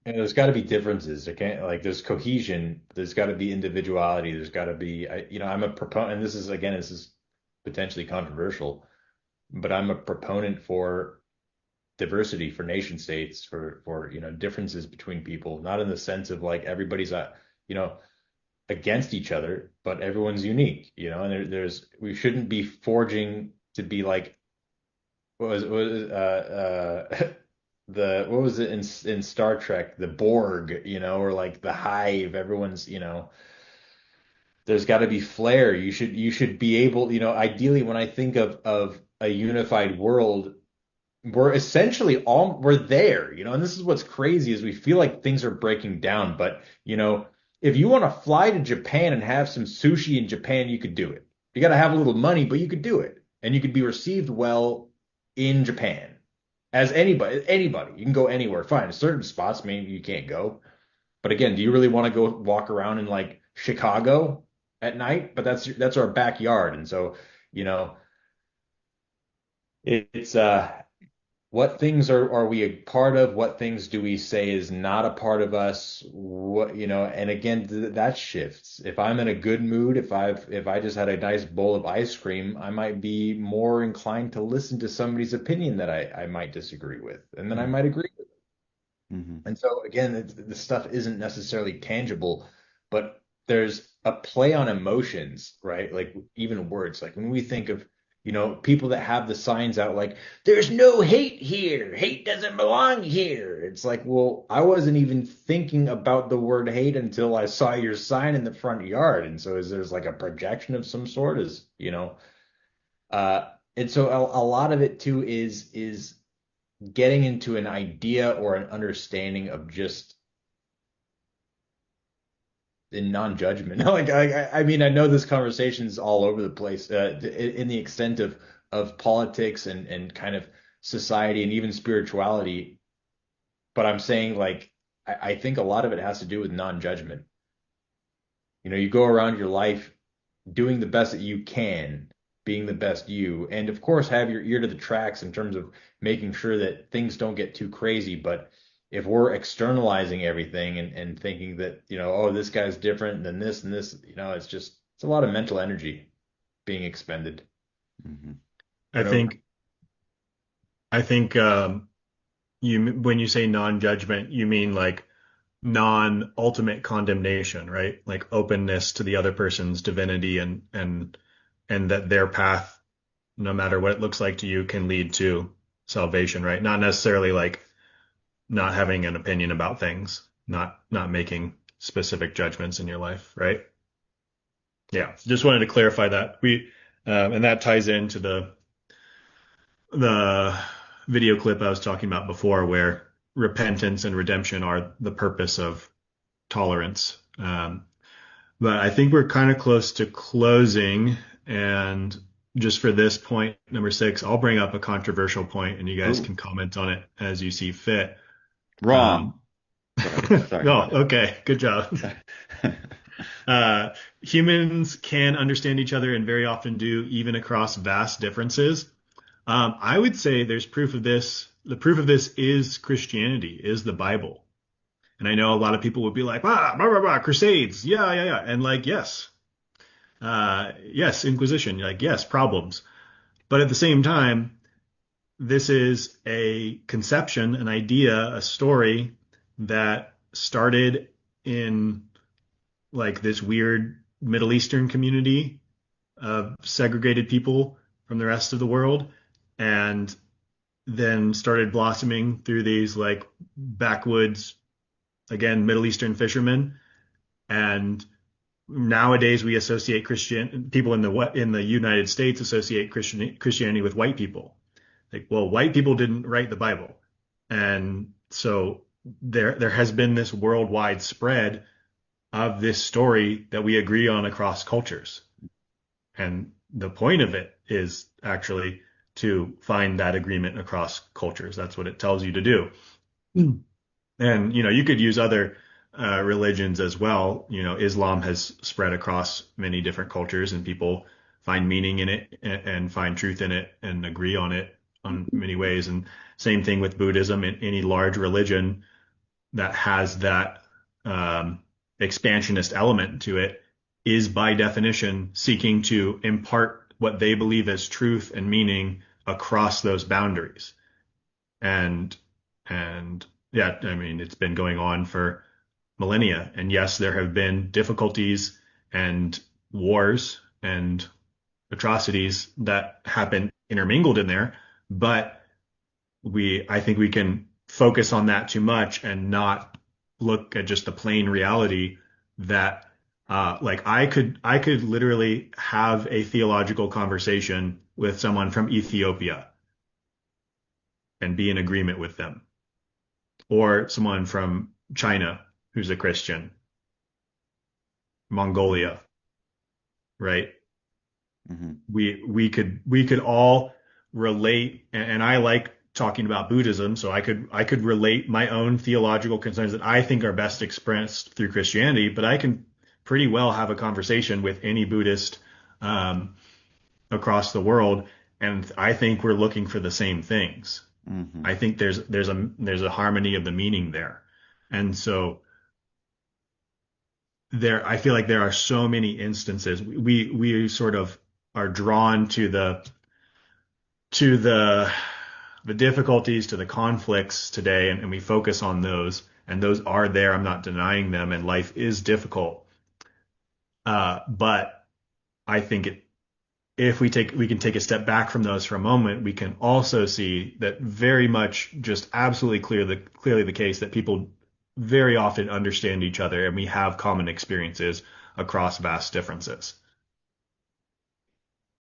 And there's got to be differences. There can't like there's cohesion. There's got to be individuality. There's got to be, I'm a proponent, and this is potentially controversial, but I'm a proponent for diversity, for nation states, for differences between people, not in the sense of like everybody's you know against each other, but everyone's unique, and there's we shouldn't be forging to be like what was it in Star Trek, the Borg, or like the Hive. Everyone's, there's got to be flair. You should be able, ideally when I think of a unified world, we're essentially all we're there, and this is what's crazy is we feel like things are breaking down, but if you want to fly to Japan and have some sushi in Japan, you could do it. You got to have a little money, but you could do it, and you could be received well in Japan as anybody. You can go anywhere. Fine, certain spots maybe you can't go, but again, do you really want to go walk around in like Chicago at night? But that's our backyard, and so you know it's what things are we a part of? What things do we say is not a part of us? And again, that shifts. If I'm in a good mood, if I just had a nice bowl of ice cream, I might be more inclined to listen to somebody's opinion that I might disagree with, and then I might agree with. Mm-hmm. And so again, the stuff isn't necessarily tangible, but there's a play on emotions, right? Like even words. Like when we think of, people that have the signs out like, there's no hate here. Hate doesn't belong here. It's like, well, I wasn't even thinking about the word hate until I saw your sign in the front yard. And so is there's like a projection of some sort and so a lot of it too is getting into an idea or an understanding of just in non-judgment. Like I mean, I know this conversation's all over the place in the extent of politics and kind of society and even spirituality. But I'm saying like I think a lot of it has to do with non-judgment. You go around your life doing the best that you can, being the best you, and of course have your ear to the tracks in terms of making sure that things don't get too crazy. But if we're externalizing everything and thinking that, oh, this guy's different than this and this, it's a lot of mental energy being expended. Mm-hmm. I I know. think I think you when you say non-judgment, you mean like non-ultimate condemnation, right? Like openness to the other person's divinity and that their path, no matter what it looks like to you, can lead to salvation, right? Not necessarily like not having an opinion about things, not making specific judgments in your life, right? Yeah, just wanted to clarify that. And that ties into the video clip I was talking about before, where repentance and redemption are the purpose of tolerance. But I think we're kind of close to closing. And just for this point, number six, I'll bring up a controversial point and you guys Oh, can comment on it as you see fit. wrong. Um, Sorry. oh, okay. Good job. Sorry. Humans can understand each other and very often do, even across vast differences. I would say there's proof of this. The proof of this is Christianity, is the Bible. And I know a lot of people would be like, blah, blah, blah, Crusades. Yeah, yeah, yeah. And like, yes, yes, Inquisition. Like, yes, problems. But at the same time, this is a conception, an idea, a story that started in like this weird Middle Eastern community of segregated people from the rest of the world. And then started blossoming through these like backwoods, again, Middle Eastern fishermen. And nowadays we associate Christian people in the United States associate Christianity with white people. Like, well, white people didn't write the Bible. And so there has been this worldwide spread of this story that we agree on across cultures. And the point of it is actually to find that agreement across cultures. That's what it tells you to do. Mm. And, you could use other religions as well. Islam has spread across many different cultures and people find meaning in it and find truth in it and agree on it on many ways. And same thing with Buddhism. In any large religion, that has that expansionist element to it is by definition seeking to impart what they believe as truth and meaning across those boundaries. And yeah, I mean, it's been going on for millennia. And yes, there have been difficulties and wars and atrocities that happen intermingled in there, but I think we can focus on that too much and not look at just the plain reality that like I could literally have a theological conversation with someone from Ethiopia and be in agreement with them, or someone from China who's a Christian, Mongolia, right? Hmm. We could all relate, and I like talking about Buddhism, so I could relate my own theological concerns that I think are best expressed through Christianity, but I can pretty well have a conversation with any Buddhist across the world, and I think we're looking for the same things. Hmm. I think there's a harmony of the meaning there, and so I feel like there are so many instances we sort of are drawn to the difficulties, to the conflicts today, and we focus on those, and those are there. I'm not denying them, and life is difficult. But I think if we can take a step back from those for a moment, we can also see that very much just absolutely clearly the case that people very often understand each other and we have common experiences across vast differences.